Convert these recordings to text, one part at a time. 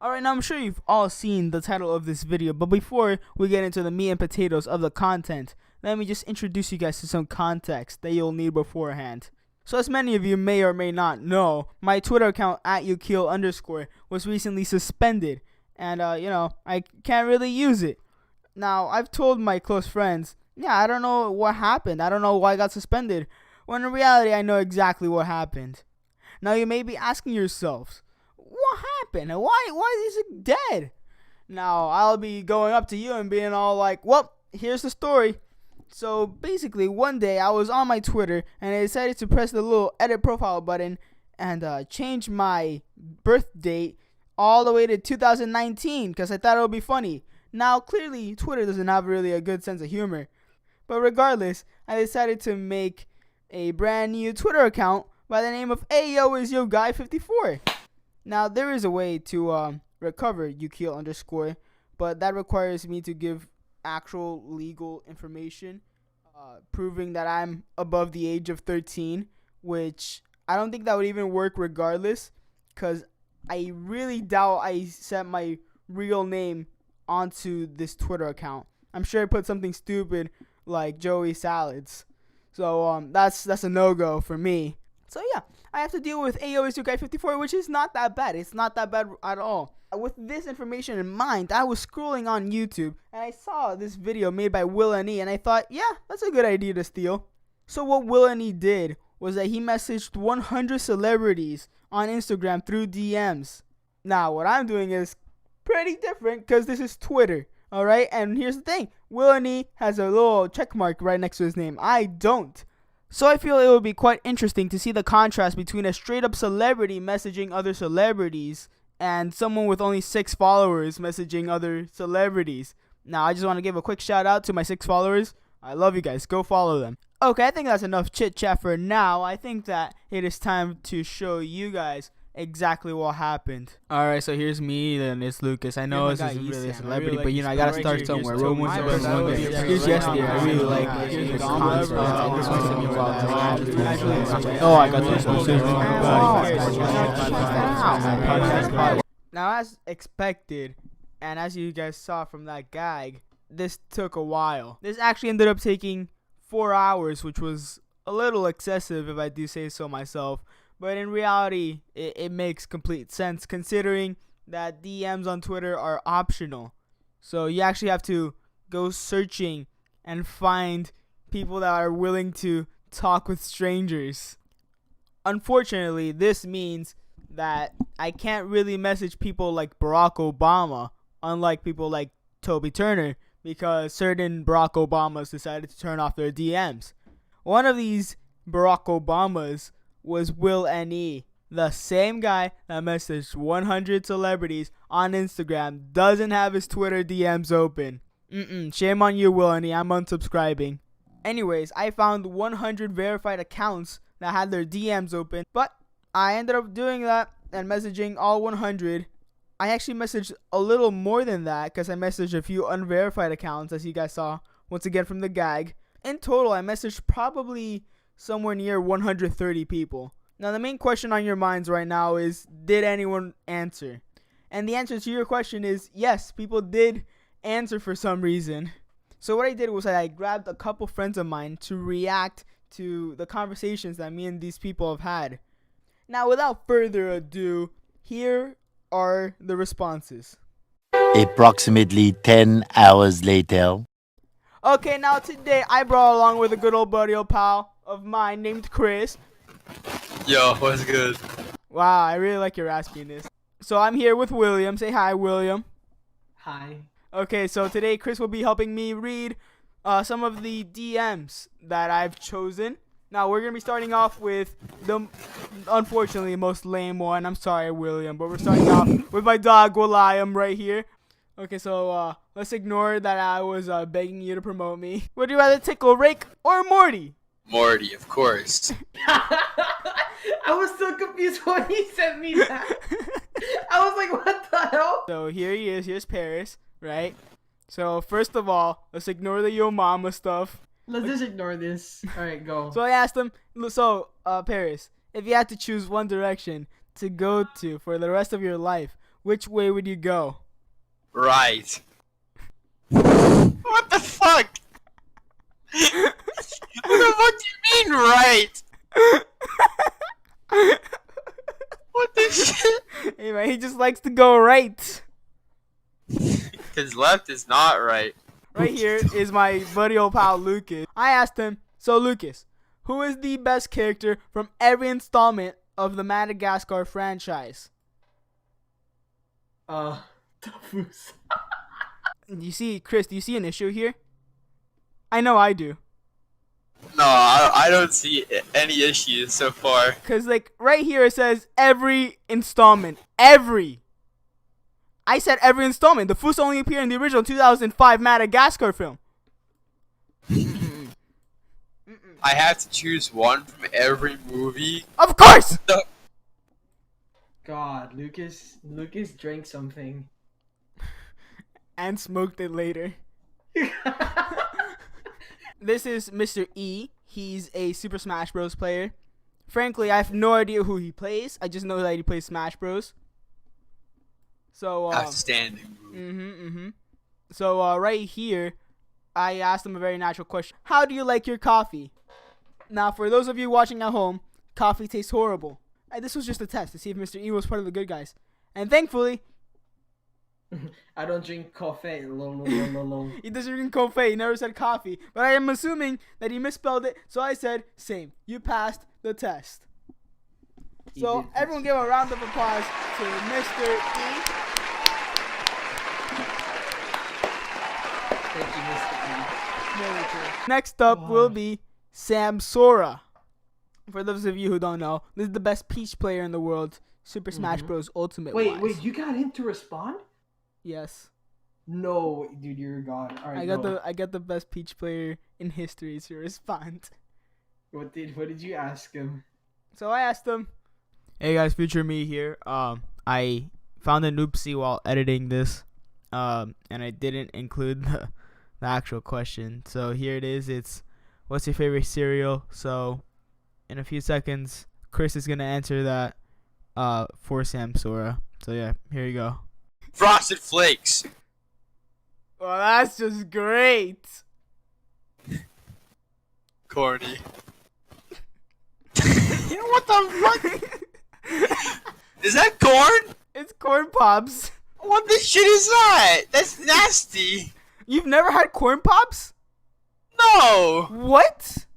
Alright, now I'm sure you've all seen the title of this video, but before we get into the meat and potatoes of the content, let me just introduce you guys to some context that you'll need beforehand. So as many of you may or may not know, my Twitter account @ukeel_ was recently suspended, and I can't really use it. Now, I've told my close friends, yeah, I don't know what happened, I don't know why I got suspended, when in reality I know exactly what happened. Now you may be asking yourselves, what happened? Why is it dead? Now, I'll be going up to you and being all like, well, here's the story. So basically, one day I was on my Twitter and I decided to press the little edit profile button and change my birth date all the way to 2019 because I thought it would be funny. Now, clearly, Twitter doesn't have really a good sense of humor. But regardless, I decided to make a brand new Twitter account by the name of AyoIsYoGuy54. Now, there is a way to recover ukeel_, but that requires me to give actual legal information proving that I'm above the age of 13, which I don't think that would even work regardless, because I really doubt I set my real name onto this Twitter account. I'm sure I put something stupid like Joey Salads. So that's a no-go for me. So yeah, I have to deal with AyoIsYoGuy54, which is not that bad. It's not that bad at all. With this information in mind, I was scrolling on YouTube and I saw this video made by Will and E, and I thought, yeah, that's a good idea to steal. So what Will and E did was that he messaged 100 celebrities on Instagram through DMs. Now, what I'm doing is pretty different because this is Twitter, alright? And here's the thing, Will and E has a little check mark right next to his name. I don't. So I feel it would be quite interesting to see the contrast between a straight up celebrity messaging other celebrities and someone with only 6 followers messaging other celebrities. Now, I just want to give a quick shout out to my 6 followers. I love you guys. Go follow them. Okay, I think that's enough chit chat for now. I think that it is time to show you guys exactly what happened. Alright, so here's me, then it's Lucas. I know this isn't really a celebrity, but you know, I gotta start somewhere. Here's yesterday. I really like this concept. This one's to be involved. Oh, I got this. Now, as expected, and as you guys saw from that gag, this took a while. This actually ended up taking 4 hours, which was a little excessive if I do say so myself. But in reality, it makes complete sense considering that DMs on Twitter are optional. So you actually have to go searching and find people that are willing to talk with strangers. Unfortunately, this means that I can't really message people like Barack Obama, unlike people like Toby Turner, because certain Barack Obamas decided to turn off their DMs. One of these Barack Obamas was Will and E. The same guy that messaged 100 celebrities on Instagram doesn't have his Twitter DMs open. Shame on you, Will and E. I'm unsubscribing. Anyways, I found 100 verified accounts that had their DMs open, but I ended up doing that and messaging all 100. I actually messaged a little more than that because I messaged a few unverified accounts, as you guys saw once again from the gag. In total, I messaged probably somewhere near 130 people. Now, the main question on your minds right now is, did anyone answer? And the answer to your question is yes, people did answer for some reason. So what I did was I grabbed a couple friends of mine to react to the conversations that me and these people have had. Now, without further ado, here are the responses. Approximately 10 hours later. Okay, now today I brought along with a good old buddy old pal of mine named Chris. Yo, what's good? Wow, I really like your raspiness. So I'm here with William. Say hi, William. Hi. Okay, so today Chris will be helping me read some of the DMs that I've chosen. Now, we're going to be starting off with the, unfortunately, most lame one. I'm sorry, William, but we're starting off with my dog, William, right here. Okay, so let's ignore that I was begging you to promote me. Would you rather tickle Rake or Morty? Morty, of course. I was so confused when he sent me that. I was like, what the hell? So here he is. Here's Paris, right? So first of all, let's ignore the yo mama stuff. Let's just ignore this. Alright, go. So I asked him, Paris, if you had to choose one direction to go to for the rest of your life, which way would you go? Right. What the fuck? What the fuck do you mean, right? What the shit? Hey man, he just likes to go right. His left is not right. Right here is my buddy old pal Lucas. I asked him, so Lucas, who is the best character from every installment of the Madagascar franchise? Tafus. You see, Chris, do you see an issue here? I know I do. No, I don't see any issues so far. Cause like right here it says every installment. Every. I said every installment. The Foos only appeared in the original 2005 Madagascar film. I have to choose one from every movie. Of course! God, Lucas drank something. And smoked it later. This is Mr. E. He's a Super Smash Bros. Player. Frankly, I have no idea who he plays. I just know that he plays Smash Bros. So, Outstanding. So, right here, I asked him a very natural question. How do you like your coffee? Now, for those of you watching at home, coffee tastes horrible. This was just a test to see if Mr. E was part of the good guys. And thankfully, I don't drink coffee. he doesn't drink coffee. He never said coffee. But I am assuming that he misspelled it. So I said, same. You passed the test. So everyone give a round of applause to Mr. E. Thank you, Mr. Next up will be Sam Sora. For those of you who don't know, this is the best Peach player in the world. Super Smash Bros. Ultimate. Wait, you got him to respond? Yes. No, dude, you're a god. All right, I got the best Peach player in history to respond. What did you ask him? So I asked him, "Hey guys, future me here. I found an oopsie while editing this, and I didn't include the actual question. So here it is. It's what's your favorite cereal?" So in a few seconds, Chris is gonna answer that for Sam Sora. So yeah, here you go. Frosted Flakes. Well, that's just great. Corny. What the fuck? Is that corn? It's corn pops. What the shit is that? That's nasty. You've never had corn pops? No. What?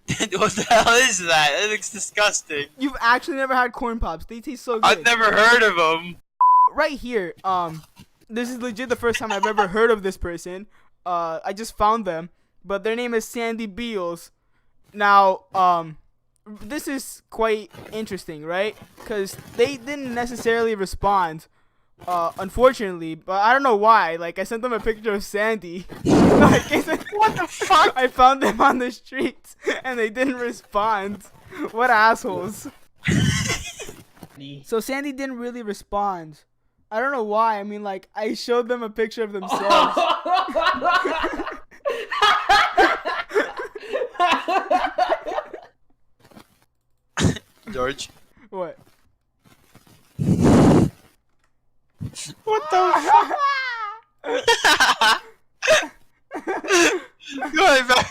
What the hell is that? That looks disgusting. You've actually never had corn pops. They taste so good. I've never heard of them. Right here, this is legit the first time I've ever heard of this person. I just found them, but their name is Sandy Beals. Now, this is quite interesting, right? Because they didn't necessarily respond, unfortunately, but I don't know why. Like, I sent them a picture of Sandy. What the fuck? I found them on the street, and they didn't respond. What assholes. So Sandy didn't really respond. I don't know why. I mean, like, I showed them a picture of themselves. George. What? What the fuck? Go ahead, man.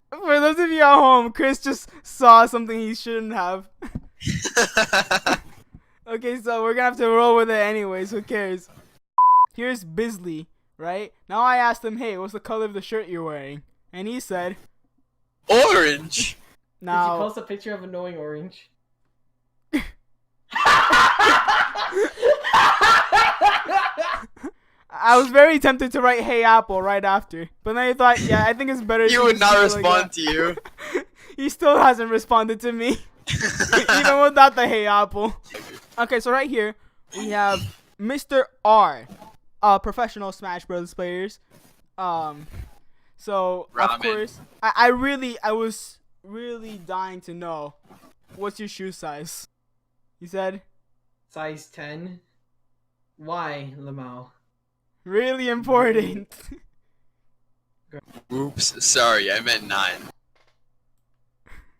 For those of you at home, Chris just saw something he shouldn't have. Okay, so we're gonna have to roll with it anyways. Who cares? Here's Bisley, right? Now I asked him, hey, what's the color of the shirt you're wearing? And he said, Orange. now, Did you post a picture of a knowing orange? I was very tempted to write hey apple right after. But then I thought, yeah, I think it's better. He would not respond to you. He still hasn't responded to me. Even without the hey apple. Okay, so right here we have Mr. R, professional Smash Bros. Players. So Ramen. of course, I was really dying to know what's your shoe size. He said, Size 10. Why, Lamau? really important. Oops, sorry, I meant 9.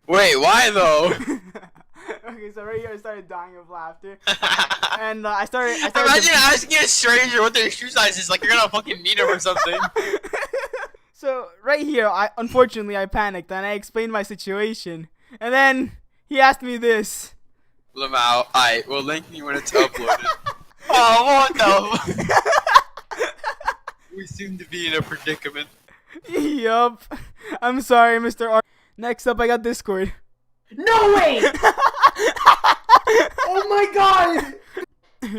Wait, why though? Okay, Okay, so right here I started dying of laughter, and I started. Imagine asking a stranger what their shoe size is. Like you're gonna fucking need them or something. So right here, unfortunately I panicked and I explained my situation, and then he asked me this. Lamau, alright, we'll link me when it's uploaded. Oh, what the? We seem to be in a predicament. Yup. I'm sorry, Mr. R. Next up, I got Discord. No way! Oh my god!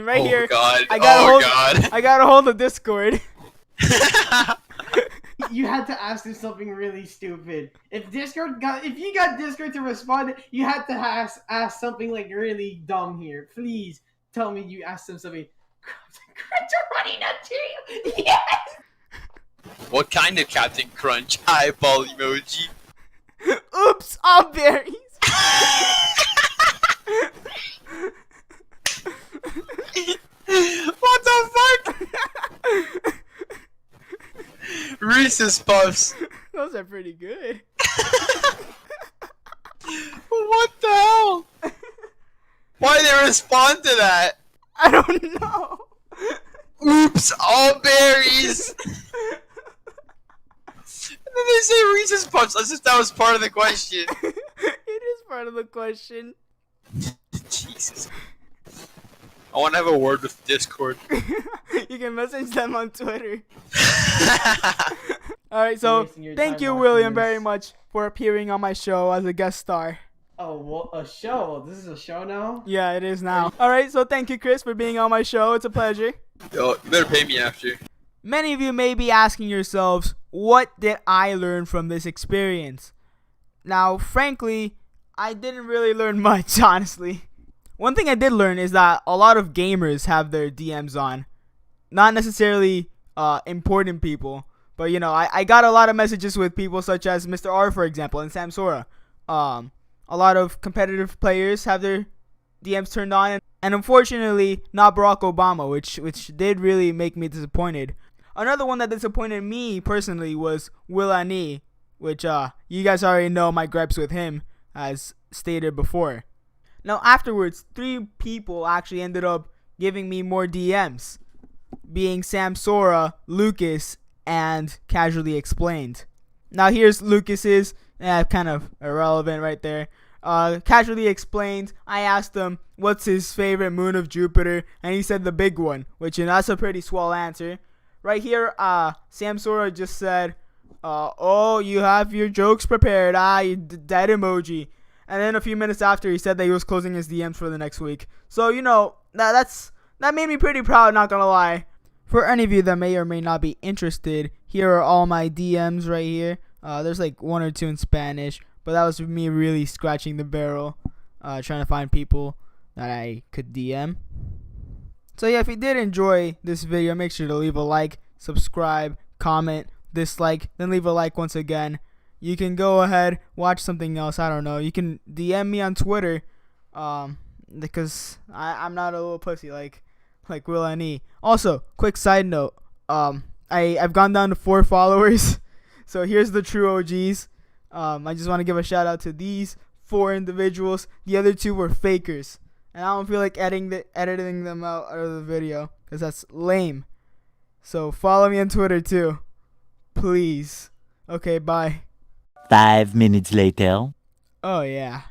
Right here. God. I got God. I got a hold of Discord. You had to ask him something really stupid. If you got Discord to respond, you had to ask something like really dumb here. Please tell me you asked him something. Crunch are running up to you. Yes. What kind of Captain Crunch? Eyeball emoji. Oops, all berries. What the fuck? Reese's Puffs. Those are pretty good. What the hell? Why did they respond to that? I don't know. Oops, all berries. And then they say Reese's Puffs as if that was part of the question. It is part of the question. Jesus. I want to have a word with Discord. You can message them on Twitter. Alright, so wasting your thank time you, watching William, this. very much for appearing on my show as a guest star. Oh, well, a show. This is a show now. Yeah, it is now. Alright, so thank you, Chris, for being on my show. It's a pleasure. Yo, you better pay me after. Many of you may be asking yourselves, what did I learn from this experience? Now, frankly, I didn't really learn much, honestly. One thing I did learn is that a lot of gamers have their DMs on. Not necessarily important people, but you know, I got a lot of messages with people such as Mr. R, for example, and Sam Sora. A lot of competitive players have their DMs turned on, and unfortunately, not Barack Obama, which did really make me disappointed. Another one that disappointed me personally was Will Ani, which you guys already know my gripes with him, as stated before. Now afterwards, 3 people actually ended up giving me more DMs, being Sam Sora, Lucas, and Casually Explained. Now here's Lucas's, kind of irrelevant right there. Casually Explained, I asked him what's his favorite moon of Jupiter, and he said the big one, which, you know, that's a pretty swell answer. Right here, Sam Sora just said, oh, you have your jokes prepared, you dead emoji. And then a few minutes after, he said that he was closing his DMs for the next week. So, you know, that made me pretty proud, not gonna lie. For any of you that may or may not be interested, here are all my DMs right here. There's like 1 or 2 in Spanish, but that was me really scratching the barrel, trying to find people that I could DM. So yeah, if you did enjoy this video, make sure to leave a like, subscribe, comment, dislike, then leave a like once again. You can go ahead, watch something else, I don't know. You can DM me on Twitter, because I'm not a little pussy like Will Ani. Also, quick side note, I've gone down to 4 followers, so here's the true OGs. I just want to give a shout out to these 4 individuals. The other 2 were fakers, and I don't feel like editing them out of the video, because that's lame. So follow me on Twitter too, please. Okay, bye. 5 minutes later. Oh yeah.